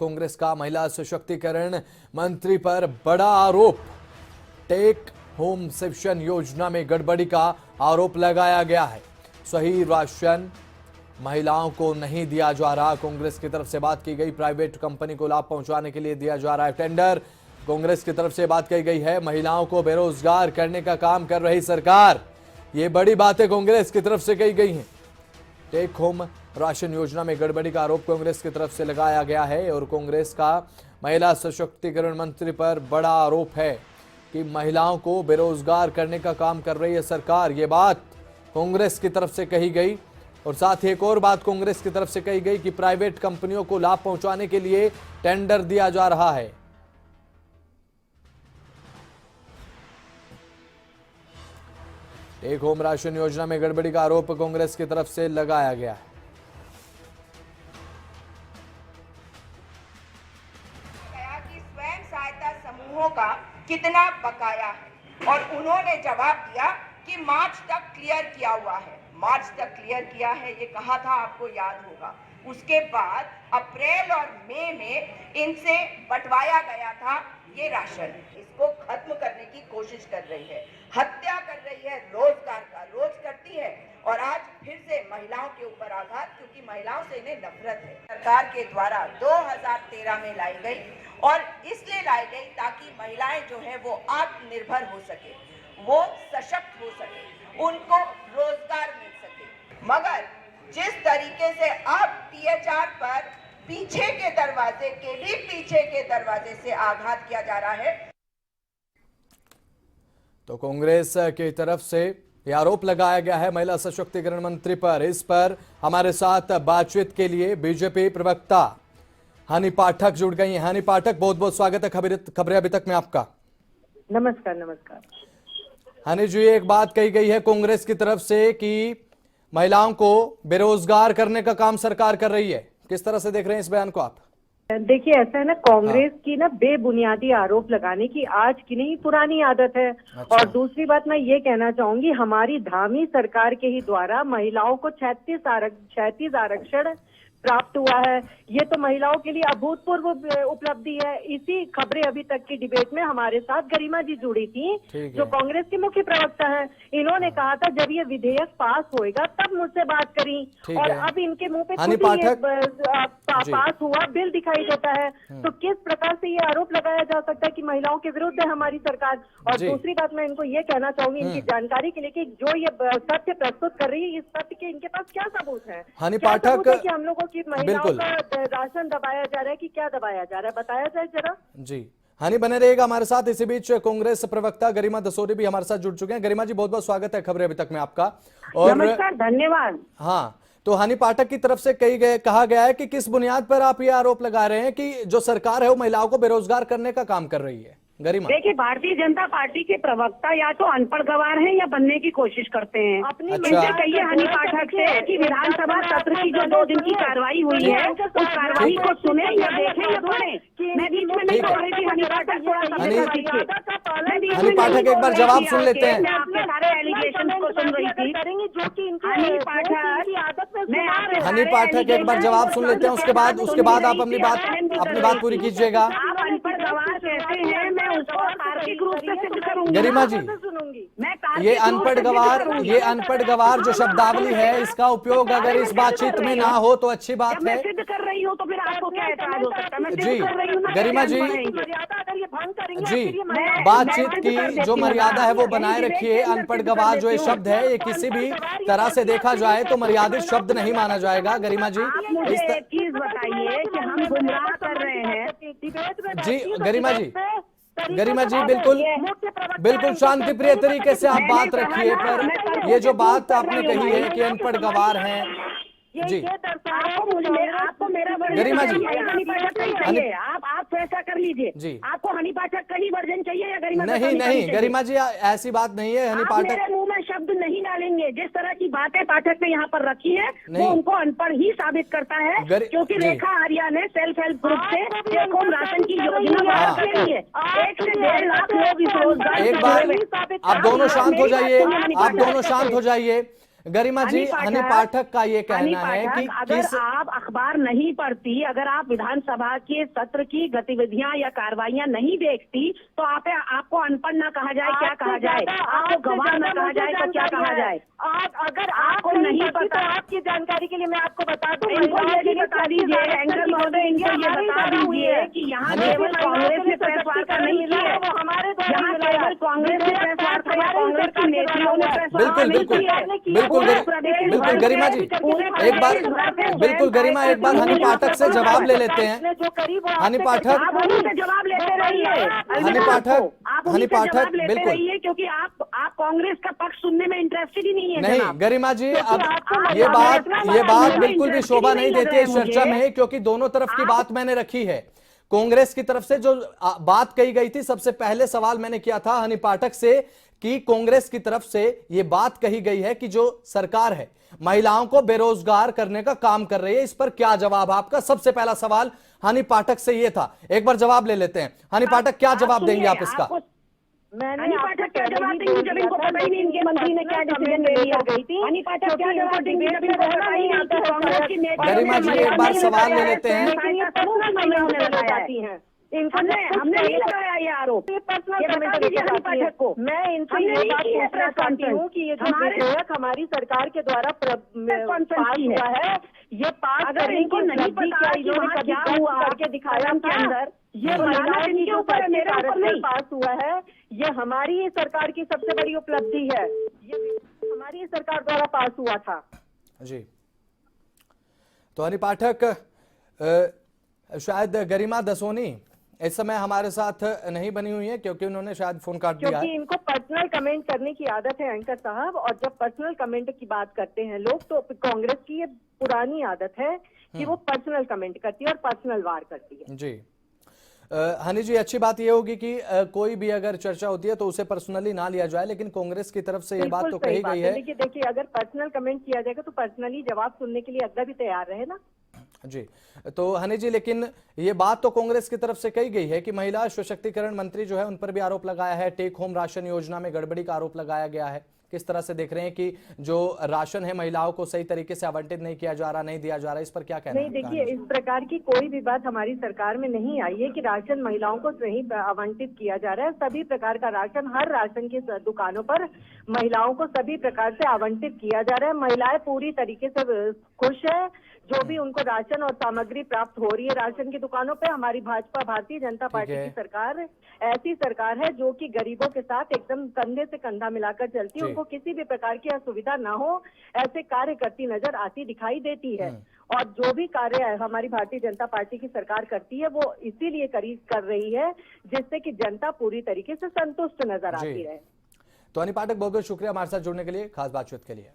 कांग्रेस का महिला सशक्तिकरण मंत्री पर बड़ा आरोप। टेक होम शिक्षण योजना में गड़बड़ी का आरोप लगाया गया है। सही राशन महिलाओं को नहीं दिया जा रहा। कांग्रेस की तरफ से बात की गई, प्राइवेट कंपनी को लाभ पहुंचाने के लिए दिया जा रहा है टेंडर। कांग्रेस की तरफ से बात कही गई है, महिलाओं को बेरोजगार करने का काम कर रही सरकार। ये बड़ी बातें कांग्रेस की तरफ से कही गई हैं। टेक होम राशन योजना में गड़बड़ी का आरोप कांग्रेस की तरफ से लगाया गया है और कांग्रेस का महिला सशक्तिकरण मंत्री पर बड़ा आरोप है कि महिलाओं को बेरोजगार करने का काम कर रही है सरकार। ये बात कांग्रेस की तरफ से कही गई और साथ ही एक और बात कांग्रेस की तरफ से कही गई कि प्राइवेट कंपनियों को लाभ पहुंचाने के लिए टेंडर दिया जा रहा है। टेक होम राशन योजना में गड़बड़ी का आरोप कांग्रेस की तरफ से लगाया गया है। स्वयं सहायता समूहों का कितना बकाया है और उन्होंने जवाब दिया कि मार्च तक क्लियर किया हुआ है। मार्च तक क्लियर किया है ये कहा था, आपको याद होगा। उसके बाद अप्रैल और मई में इनसे बंटवाया गया था ये राशन। इसको खत्म करने की कोशिश कर रही है, हत्या कर रही है रोजगार का। रोज करती है और आज फिर से महिलाओं के ऊपर आघात, क्योंकि महिलाओं से इन्हें नफरत है। सरकार के द्वारा 2013 में लाई गई और इसलिए लाई गई ताकि महिलाएं जो है वो आत्मनिर्भर हो सके, वो सशक्त हो सके, उनको रोजगार मिल सके। मगर जिस तरीके से अब THR पर पीछे के दरवाजे के भी पीछे के दरवाजे से आघात किया जा रहा है। तो कांग्रेस की तरफ से यह आरोप लगाया गया है महिला सशक्तिकरण मंत्री पर। इस पर हमारे साथ बातचीत के लिए बीजेपी प्रवक्ता हनी पाठक जुड़ गई हैं। हनी पाठक, बहुत बहुत स्वागत है खबरें अभी तक में आपका। नमस्कार। नमस्कार हनी जी, एक बात कही गई है कांग्रेस की तरफ से कि महिलाओं को बेरोजगार करने का काम सरकार कर रही है। किस तरह से देख रहे हैं इस बयान को आप? देखिए, ऐसा है ना, कांग्रेस की ना बेबुनियादी आरोप लगाने की आज की नहीं पुरानी आदत है। अच्छा। और दूसरी बात मैं ये कहना चाहूंगी, हमारी धामी सरकार के ही द्वारा महिलाओं को 36 आरक्षण प्राप्त हुआ है। ये तो महिलाओं के लिए अभूतपूर्व उपलब्धि है। इसी खबरें अभी तक की डिबेट में हमारे साथ गरिमा जी जुड़ी थी, जो कांग्रेस के मुख्य प्रवक्ता है। इन्होंने कहा था जब ये विधेयक पास होएगा तब मुझसे बात करी, और अब इनके मुंह पे खुद ही ये पास हुआ बिल दिखाई देता है। तो किस प्रकार से ये आरोप लगाया जा सकता है कि महिलाओं के विरुद्ध है हमारी सरकार? और दूसरी बात मैं इनको ये कहना चाहूंगी इनकी जानकारी के लिए कि जो ये तथ्य प्रस्तुत कर रही है, इस तथ्य के इनके पास क्या सबूत है? हनी पाठक, कि हम लोगों की महिलाओं का राशन दबाया जा रहा है कि क्या दबाया जा रहा है, बताया जाए जरा। जी हनी, बने रहेगा हमारे साथ। इसी बीच कांग्रेस प्रवक्ता गरिमा दसोरी भी हमारे साथ जुड़ चुके हैं। गरिमा जी, बहुत बहुत स्वागत है खबरें अभी तक में आपका। और नमस्कार, धन्यवाद। हाँ, तो हनी पाठक की तरफ से कहा गया है कि किस बुनियाद पर आप ये आरोप लगा रहे हैं कि जो सरकार है वो महिलाओं को बेरोजगार करने का काम कर रही है? गरिमा, देखिए, भारतीय जनता पार्टी के प्रवक्ता या तो अनपढ़ गवार हैं या बनने की कोशिश करते हैं। अच्छा। कहिए हनी पाठक से कि विधानसभा सत्र की जो 2 दिन की कार्रवाई हुई है उस कार्रवाई को सुने या देखें या पढ़ें। मैं बीच में नहीं बोल रही थी, हनी पाठक थोड़ा हनी पाठक एक बार जवाब सुन लेते हैं। मैं आपके सारे एलिगेशन को सुन रही थी। हनी पाठक एक बार जवाब सुन लेते हैं, उसके बाद आप अपनी बात पूरी कीजिएगा। आप अनपढ़ गवार कहते हैं, मैं उसको तार्किक रूप से सिद्ध करूंगी। गरिमा जी, ये अनपढ़ गवार जो शब्दावली है, इसका उपयोग अगर इस बातचीत में ना हो तो अच्छी बात है। मैं सिद्ध कर रही हूँ तो फिर आपको क्या एतराज हो सकता है? मैं जी सिद्ध कर रही हूँ ना। गरिमा जी, बातचीत की जो मर्यादा है वो बनाए रखिए। अनपढ़ गवार जो ये शब्द है, ये किसी भी तरह से देखा जाए तो मर्यादित शब्द नहीं माना जाएगा। गरिमा जी, मुझे एक चीज बताइए कि हम गुमराह कर रहे हैं। जी गरिमा जी, बिल्कुल शांति प्रिय तरीके से आप बात रखिए। पर ये जो बात आपने कही है कि अनपढ़ गवार हैं, जी आपको मेरा गरिमा जी, आप फैसला कर लीजिए जी। आपको हनी पाठक का ही वर्जन चाहिए या गरिमा? नहीं गरिमा जी, ऐसी बात नहीं है। हनी पाठक मेरे मुंह में शब्द नहीं डालेंगे। जिस तरह की बातें पाठक ने यहाँ पर रखी है वो उनको अनपढ़ ही साबित करता है, क्योंकि रेखा आर्या ने सेल्फ हेल्प ग्रुप से टेक होम राशन की योजना के लिए 1 से 1.5 लाख लोग इस रोजगार। एक बार आप दोनों शांत हो जाइए। गरिमा जी, हनी पाठक का ये कहना है कि अगर आप अखबार नहीं पढ़ती, अगर आप विधानसभा के सत्र की गतिविधियां या कार्रवाइयां नहीं देखती, तो आपको अनपढ़ ना कहा जाए, क्या कहा जाए? आपको गवाह ना कहा जाए तो क्या कहा जाए? अगर आपको नहीं पता, आपकी जानकारी के लिए मैं आपको बता दूं, इनको ये भी बता दीजिए, एंकर महोदय, इनको ये बता दीजिए कि यहाँ केवल कांग्रेस ने प्रेस वार्ता नहीं की है, यहाँ केवल कांग्रेस ने प्रेस वार्ता या कांग्रेस के नेताओं ने प्रेस वार्ता नहीं की है। बिल्कुल गरिमा जी, एक बार बिल्कुल गरिमा, एक बार हनी पाठक से जवाब ले लेते हैं। हनी पाठक जवाब लेते रहिए, हनी पाठक बिल्कुल, क्योंकि आप कांग्रेस का पक्ष सुनने में इंटरेस्टेड ही नहीं है। नहीं गरिमा जी, अब ये बात बिल्कुल भी शोभा नहीं देती है इस चर्चा में, क्योंकि दोनों तरफ की बात मैंने रखी है। कांग्रेस की तरफ से जो बात कही गई थी, सबसे पहले सवाल मैंने किया था हनी पाठक से कि कांग्रेस की तरफ से यह बात कही गई है कि जो सरकार है महिलाओं को बेरोजगार करने का काम कर रही है, इस पर क्या जवाब आपका? सबसे पहला सवाल हनी पाठक से यह था, एक बार जवाब ले लेते हैं। हनी पाठक, क्या जवाब देंगे आप इसका? हनी पाठक क्या जवाब देंगे जब इनको पता ही नहीं इनके मंत्री ने क्या डिसीजन ले लिया गई थी? हनी पाठक क्या जवाब देंगे जब इनको पता ही नहीं कि कांग्रेस की नेता? गरिमा जी, एक बार सवाल ले लेते हैं। हमने नहीं लगाया ये आरोप, ये बता दीजिए हनी पाठक को। मैं इनसे ये बात पूछना चाहती हूँ कि ये जो विधेयक हमारी सरकार के द्वारा पास हुआ है, ये पास अगर इनको नहीं पता कि वहाँ क्या हुआ करके दिखाया के अंदर, ये महिलाएं के ऊपर मेरे ऊपर नहीं पास हुआ है, ये हमारी शासन की सबसे बड़ी उपलब्धि है, ये हमारी सरकार द्वारा पास हुआ था जी। तो हनी पाठक, शायद गरिमा दसोनी इस समय हमारे साथ नहीं बनी हुई है क्योंकि उन्होंने शायद फोन काट दिया है। क्योंकि इनको पर्सनल कमेंट करने की आदत है एंकर साहब, और जब पर्सनल कमेंट की बात करते हैं लोग, तो कांग्रेस की ये पुरानी आदत है कि वो पर्सनल कमेंट करती है और पर्सनल वार करती है जी। हनी जी, अच्छी बात यह होगी कि कोई भी अगर चर्चा होती है तो उसे पर्सनली ना लिया जाए, लेकिन कांग्रेस की तरफ से ये बात तो कही गई है। देखिए अगर पर्सनल कमेंट किया जाएगा तो पर्सनली जवाब सुनने के लिए अगला भी तैयार रहे ना जी। तो हनी जी, लेकिन ये बात तो कांग्रेस की तरफ से कही गई है कि महिला सशक्तिकरण मंत्री जो है उन पर भी आरोप लगाया है, टेक होम राशन योजना में गड़बड़ी का आरोप लगाया गया है। किस तरह से देख रहे हैं कि जो राशन है महिलाओं को सही तरीके से आवंटित नहीं किया जा रहा, नहीं दिया जा रहा, इस पर क्या कहना है? नहीं, देखिए इस प्रकार की कोई भी बात हमारी सरकार में नहीं आई है कि राशन महिलाओं को सही आवंटित किया जा रहा है। सभी प्रकार का राशन हर राशन की दुकानों पर महिलाओं को सभी प्रकार से आवंटित किया जा रहा है। महिलाएं पूरी तरीके से खुश है, जो भी उनको राशन और सामग्री प्राप्त हो रही है राशन की दुकानों पे। हमारी भाजपा भारतीय जनता पार्टी की सरकार ऐसी सरकार है जो कि गरीबों के साथ एकदम कंधे से कंधा मिलाकर चलती है, उनको किसी भी प्रकार की असुविधा ना हो ऐसे कार्य करती नजर आती दिखाई देती है। और जो भी कार्य हमारी भारतीय जनता पार्टी की सरकार करती है वो इसीलिए कर रही है जिससे कि जनता पूरी तरीके से संतुष्ट नजर आती रहे। तो हनी पाठक, बहुत बहुत शुक्रिया हमारे साथ जुड़ने के लिए, खास बातचीत के लिए।